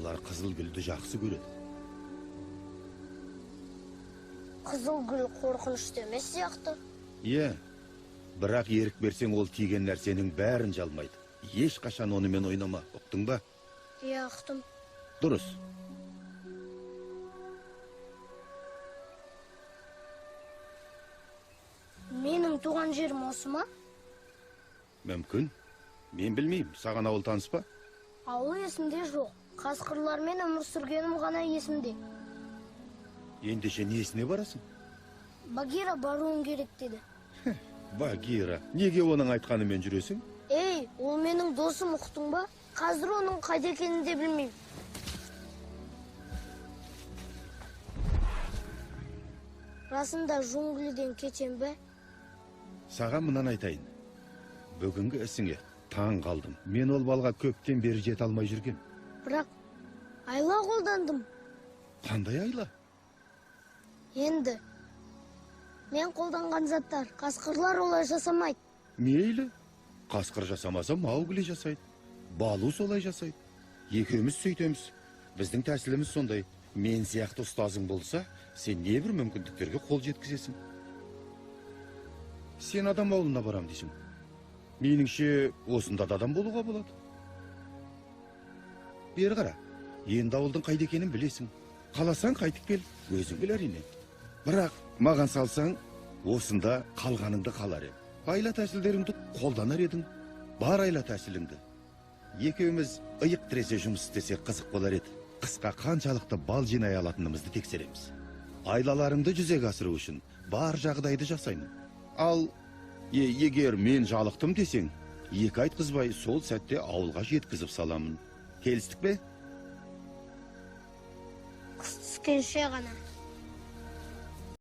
Алар кызыл гүлдү жакшы көрөт. Кызыл гүл коркунучтуу эмес сыяктуу. Бирок эрик берсең ол тийген нерсенин бәрін жалмайды. Еш кашан онымен ойнама, уктуң ба? Уктум. Дурус. Менин тууган жерим осума? Мүмкүн. Мен билмейм, саган ауыл таныс па? Ауыл эсимде жок. Каскырлар менен өмүр сүргөнүм гана эсимде. Ендеше несіне барасың? Багира баруым керек деди. Багира, неге оның айтканымен жүрөсүң? Ол менин досум, уктуң ба? Казыр онун кайда экенин де билбейм. Расында жунглиден кетем бе? Сага мынан айтайын. Бүгүнгү исиңе таң калдым. Мен ол балга көптен бери жете алмай жүргем. Бирок айла колдондум. Кандай айла? Енді мен колдонгон заттар каскырлар олай жасамайт. Мейлі. Каскыр жасамаса Маугли жасайт. Балу солай жасайт. Экөөбүз сөйтөбүз. Биздин тәсилибиз сондай. Мен сыяктуу устазың болса, сен не бир мүмкүндүктөргө кол жеткизесиң. Сен адам ауылына барам дейсиң. Меніңше осында да адам болуға болот. Бери кара. Енді ауылдың кайда экенин билесиң. Каласаң кайтып кел, өзүң бил әрине. Бирок маған салсаң, осында калганыңды калар эм. Айла тәсилдериңди колданар эдиң. Бар айла тәсилиңди. Экөөбүз ыйык тиресе жумуш істесек кызык болар эди. Кыска канчалыкты бал жинай алатыныбызды текшеремиз. Айлаларымды жүзеге асыруу үчүн бар жагдайды жасаймын. Ал эгер мен жалыктым десең, 2 ай кызбай сол сәтте ауылга жеткизип саламын. Келистик бе? Кыскенше гана.